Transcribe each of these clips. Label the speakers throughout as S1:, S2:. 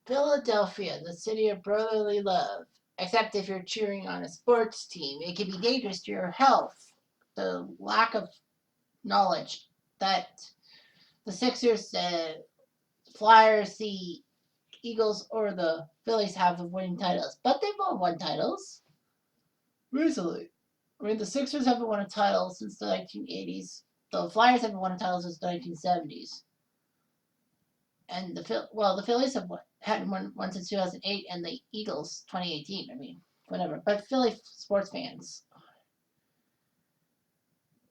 S1: Philadelphia, the city of brotherly love. Except if you're cheering on a sports team, it can be dangerous to your health. The lack of knowledge that the Sixers, the Flyers, the Eagles, or the Phillies have of winning titles. But they've all won titles recently. I mean, the Sixers haven't won a title since the 1980s. The Flyers haven't won a title since the 1970s. And the Phillies have hadn't won one since 2008, and the Eagles 2018. I mean, whatever. But Philly sports fans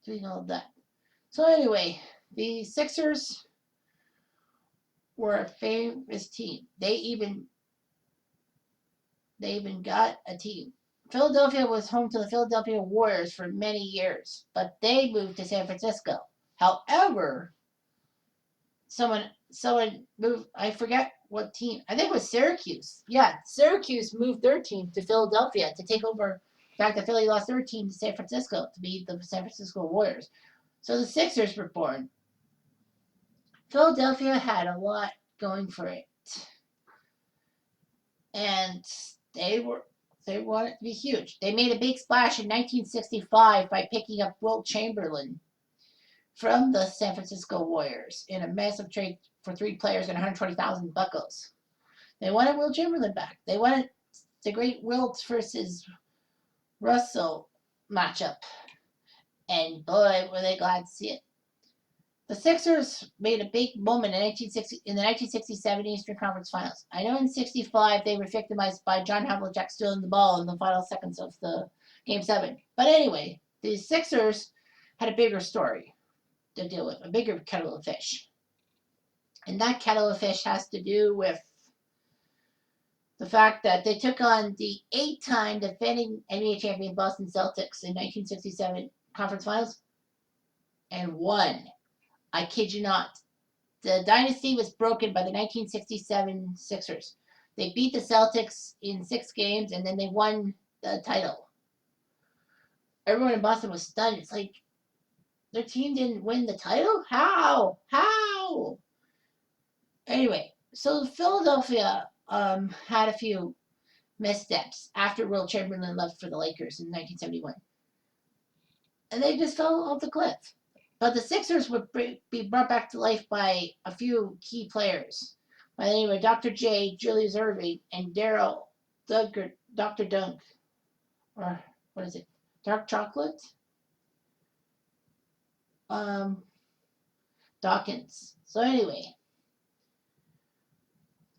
S1: doing all of that. So anyway, the Sixers were a famous team. They even got a team. Philadelphia was home to the Philadelphia Warriors for many years, but they moved to San Francisco. However, someone moved. I forget what team. I think it was Syracuse. Yeah, Syracuse moved their team to Philadelphia to take over. The fact that Philly lost their team to San Francisco to beat the San Francisco Warriors. So the Sixers were born. Philadelphia had a lot going for it, and they were they wanted to be huge. They made a big splash in 1965 by picking up Wilt Chamberlain from the San Francisco Warriors in a massive trade for three players and 120,000 buckles. They wanted Wilt Chamberlain back. They wanted the great Wilt versus Russell matchup, and boy, were they glad to see it. The Sixers made a big moment in the 1967 Eastern Conference Finals. I know in '65 they were victimized by John Havlicek stealing the ball in the final seconds of the Game 7. But anyway, the Sixers had a bigger story to deal with, a bigger kettle of fish. And that kettle of fish has to do with the fact that they took on the 8-time defending NBA champion Boston Celtics in 1967 Conference Finals and won. I kid you not. The dynasty was broken by the 1967 Sixers. They beat the Celtics in 6 games, and then they won the title. Everyone in Boston was stunned. It's like, their team didn't win the title? How? How? Anyway, so Philadelphia had a few missteps after Wilt Chamberlain left for the Lakers in 1971. And they just fell off the cliff. But the Sixers would be brought back to life by a few key players by the name of Dr. J, Julius Erving, and Dr. Dunk. Or what is it? Dark Chocolate? Dawkins. So anyway,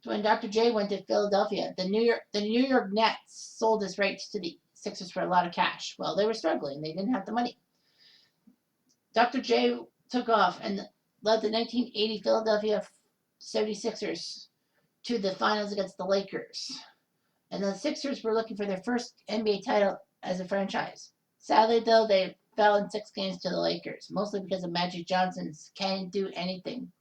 S1: when Dr. J went to Philadelphia, the New York Nets sold his rights to the Sixers for a lot of cash. Well, they were struggling. They didn't have the money. Dr. J took off and led the 1980 Philadelphia 76ers to the finals against the Lakers. And the Sixers were looking for their first NBA title as a franchise. Sadly, though, they fell in 6 games to the Lakers, mostly because of Magic Johnson's can't do anything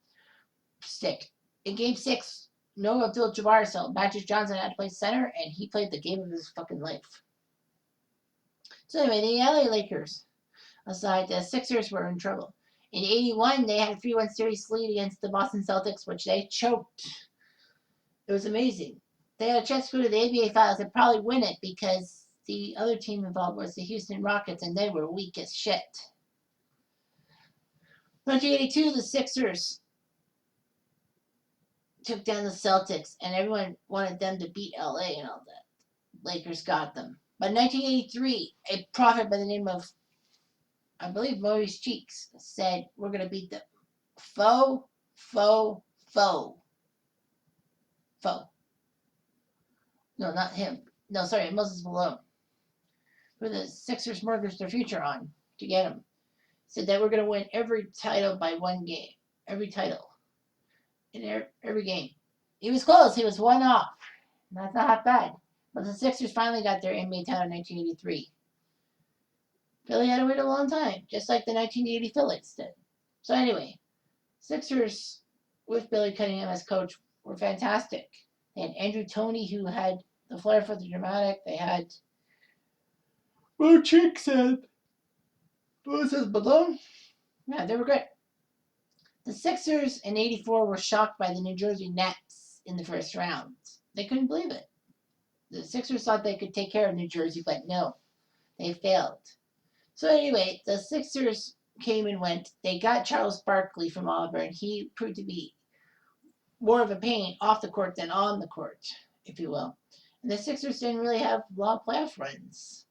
S1: stick. In Game 6, no Abdul-Jabbar, so Magic Johnson had to play center, and he played the game of his fucking life. So anyway, the LA Lakers aside, the Sixers were in trouble. In '81, they had a 3-1 series lead against the Boston Celtics, which they choked. It was amazing. They had a chance to go to the NBA Finals and probably win it because the other team involved was the Houston Rockets, and they were weak as shit. 1982, the Sixers took down the Celtics, and everyone wanted them to beat LA and all that. Lakers got them. But in 1983, a prophet by the name of, I believe, Maurice Cheeks said, we're going to beat them. Foe. No, not him. No, sorry, Moses Malone. Who the Sixers mortgaged their future on to get him. Said that we're going to win every title by one game. Every title. In every game. He was close. He was 1 off. That's not bad. But the Sixers finally got their NBA title in 1983. Philly had to wait a long time, just like the 1980 Phillies did. So anyway, Sixers with Billy Cunningham as coach were fantastic. They had Andrew Toney, who had the flair for the dramatic. They had Chick said, what was Malone? Yeah, they were great. The Sixers in '84 were shocked by the New Jersey Nets in the first round. They couldn't believe it. The Sixers thought they could take care of New Jersey, but no, they failed. So anyway, the Sixers came and went. They got Charles Barkley from Auburn. He proved to be more of a pain off the court than on the court, if you will. And the Sixers didn't really have long playoff runs.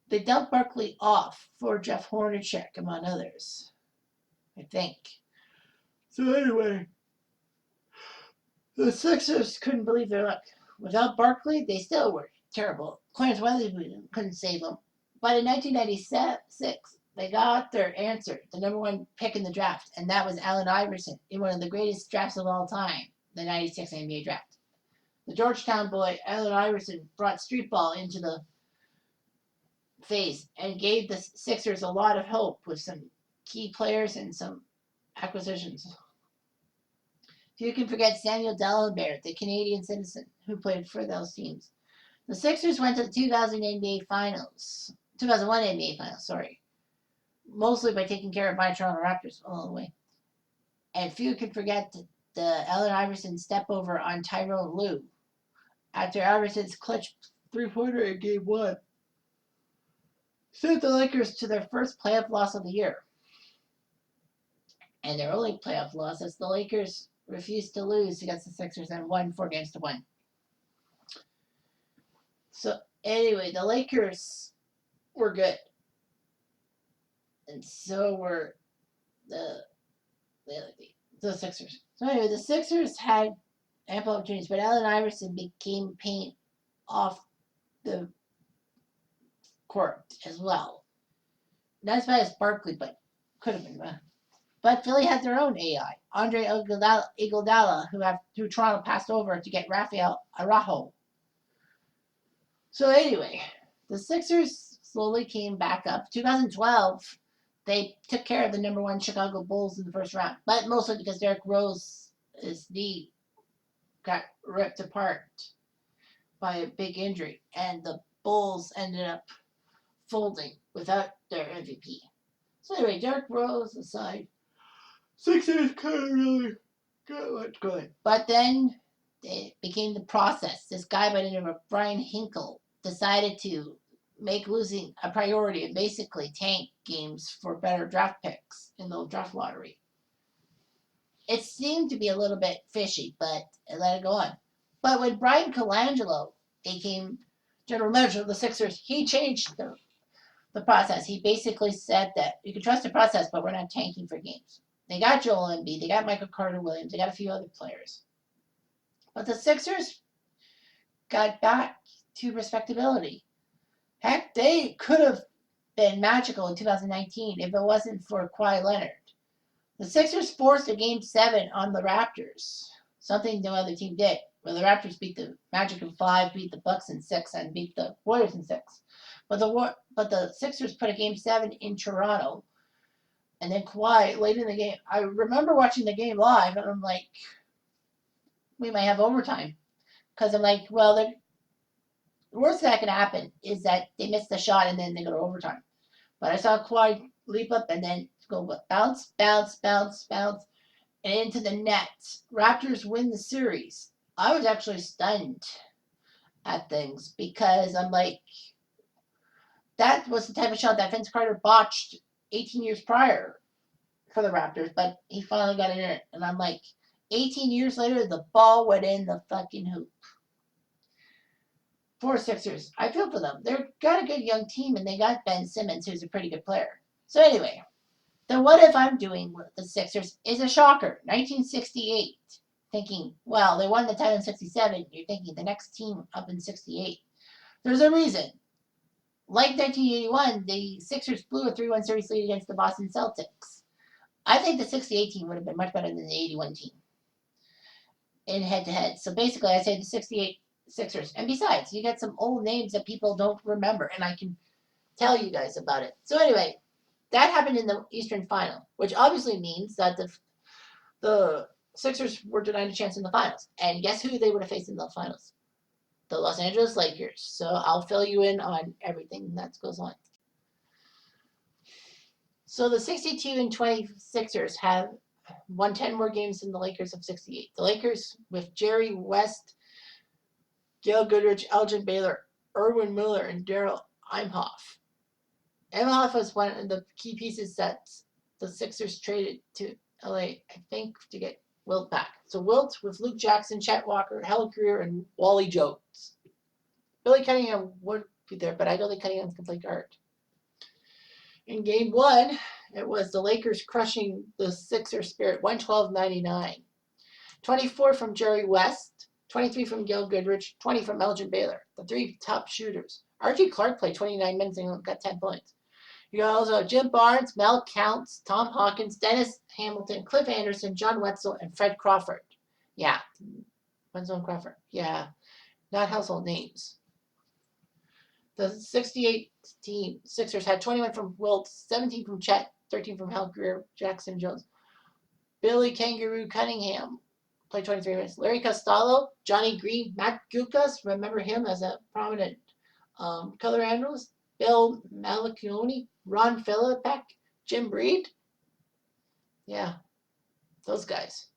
S1: They dumped Barkley off for Jeff Hornacek, among others, I think. So anyway, the Sixers couldn't believe their luck. Without Barkley, they still were terrible. Clarence Weatherspoon couldn't save them. But in 1996, they got their answer, the number one pick in the draft, and that was Allen Iverson in one of the greatest drafts of all time, the 96 NBA draft. The Georgetown boy, Allen Iverson, brought street ball into the face and gave the Sixers a lot of hope with some key players and some acquisitions. Few can forget Samuel Dalembert, the Canadian citizen who played for those teams. The Sixers went to the 2001 NBA Finals, mostly by taking care of my Toronto Raptors along the way. And few can forget the Allen Iverson step over on Tyrone Lue after Iverson's clutch three-pointer in Game 1 sent the Lakers to their first playoff loss of the year. And their only playoff loss as the Lakers refused to lose against the Sixers and won 4-1. So anyway, the Lakers were good. And so were the Sixers. So anyway, the Sixers had ample opportunities, but Allen Iverson became paint off the court as well. Not as bad as Barkley, but could have been. But Philly had their own AI, Andre Iguodala, who Toronto passed over to get Rafael Araujo. So anyway, the Sixers slowly came back up. 2012, they took care of the number one Chicago Bulls in the first round, but mostly because Derrick Rose's knee got ripped apart by a big injury, and the Bulls ended up folding without their MVP. So anyway, Derrick Rose aside, Sixers couldn't really get much going. But then it became the process. This guy by the name of Brian Hinkle decided to make losing a priority and basically tank games for better draft picks in the draft lottery. It seemed to be a little bit fishy, but it let it go on. But when Brian Colangelo became general manager of the Sixers, he changed the process. He basically said that you can trust the process, but we're not tanking for games. They got Joel Embiid, they got Michael Carter-Williams, they got a few other players. But the Sixers got back to respectability. Heck, they could have been magical in 2019 if it wasn't for Kawhi Leonard. The Sixers forced a Game 7 on the Raptors, something no other team did. Well, the Raptors beat the Magic in 5, beat the Bucks in 6, and beat the Warriors in 6. But the Sixers put a Game 7 in Toronto. And then Kawhi, late in the game, I remember watching the game live, and I'm like, we might have overtime. Because I'm like, well, the worst that can happen is that they miss the shot and then they go to overtime. But I saw Kawhi leap up and then go bounce, bounce, bounce, bounce, and into the net. Raptors win the series. I was actually stunned at things because I'm like, that was the type of shot that Vince Carter botched 18 years prior for the Raptors, but he finally got it in. And I'm like, 18 years later, the ball went in the fucking hoop. For Sixers, I feel for them. They've got a good young team, and they got Ben Simmons, who's a pretty good player. So anyway, the what if I'm doing with the Sixers is a shocker. 1968. Thinking, well, they won the title in 67. You're thinking the next team up in 68. There's a reason. Like 1981, the Sixers blew a 3-1 series lead against the Boston Celtics. I think the 68 team would have been much better than the 81 team in head-to-head. So basically, I say the 68 Sixers. And besides, you get some old names that people don't remember, and I can tell you guys about it. So anyway, that happened in the Eastern Final, which obviously means that the Sixers were denied a chance in the finals. And guess who they would have faced in the finals? The Los Angeles Lakers. So I'll fill you in on everything that goes on. So the 62-20 Sixers have won 10 more games than the Lakers of 68. The Lakers with Jerry West, Gail Goodrich, Elgin Baylor, Erwin Miller, and Daryl Imhoff. Imhoff was one of the key pieces that the Sixers traded to LA, I think, to get Wilt back. So Wilt with Luke Jackson, Chet Walker, Hal Greer, and Wally Jones. Billy Cunningham would be there, but I don't think Cunningham can play guard. In game one, it was the Lakers crushing the Sixers Spirit, 112-99. 24 from Jerry West, 23 from Gil Goodrich, 20 from Elgin Baylor, the three top shooters. Archie Clark played 29 minutes and got 10 points. You got also Jim Barnes, Mel Counts, Tom Hawkins, Dennis Hamilton, Cliff Anderson, John Wetzel, and Fred Crawford. Yeah. Wetzel and Crawford. Yeah. Not household names. The 68 team Sixers had 21 from Wilt, 17 from Chet, 13 from Hal Greer, Jackson Jones. Billy Kangaroo Cunningham played 23 minutes. Larry Costello, Johnny Green, Matt Gukas, remember him as a prominent color analyst. Bill Malacchione, Ron Philippek, Jim Breed. Yeah, those guys.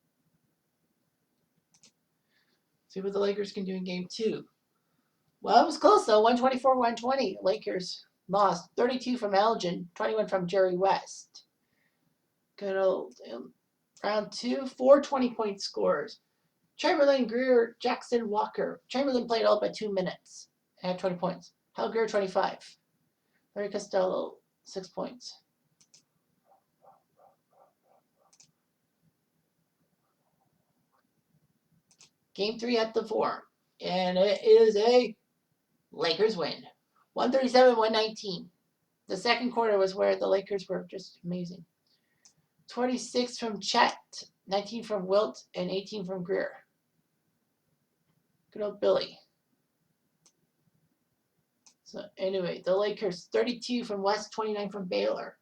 S1: See what the Lakers can do in game two. Well, it was close though, 124-120. Lakers lost 32 from Elgin, 21 from Jerry West. Good old round two, 4 20-point scores. Chamberlain, Greer, Jackson, Walker. Chamberlain played all but 2 minutes and had 20 points. Hal Greer, 25. Larry Costello, 6 points. Game 3 at the Forum. And it is a Lakers win. 137-119. The second quarter was where the Lakers were just amazing. 26 from Chet, 19 from Wilt, and 18 from Greer. Good old Billy. So anyway, the Lakers 32 from West, 29 from Baylor.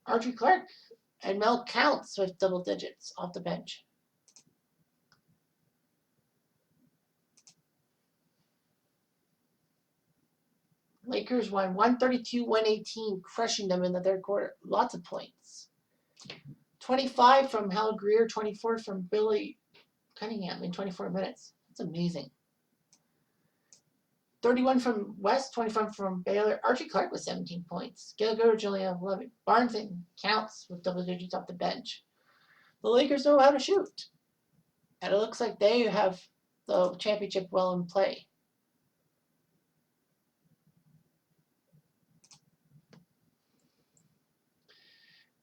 S1: Archie Clark and Mel Counts with double digits off the bench. Lakers won 132-118, crushing them in the third quarter. Lots of points. 25 from Hal Greer, 24 from Billy Cunningham in 24 minutes. That's amazing. 31 from West, 25 from Baylor. Archie Clark with 17 points. Gil Goodrich only have 11. Barnes and Counts with double digits off the bench. The Lakers know how to shoot. And it looks like they have the championship well in play.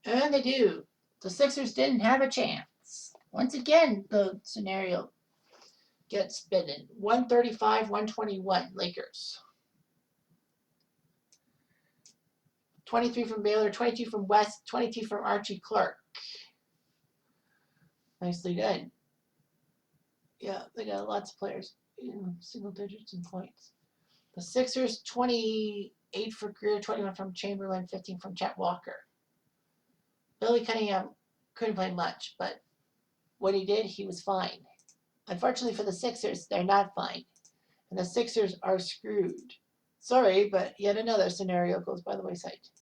S1: And they do. The Sixers didn't have a chance. Once again, the scenario gets spinning. 135-121, Lakers. 23 from Baylor, 22 from West, 22 from Archie Clark. Nicely done. Yeah, they got lots of players in single digits in points. The Sixers, 28 for Greer, 21 from Chamberlain, 15 from Chet Walker. Billy Cunningham couldn't play much, but when he did, he was fine. Unfortunately for the Sixers, they're not fine. And the Sixers are screwed. Sorry, but yet another scenario goes by the wayside.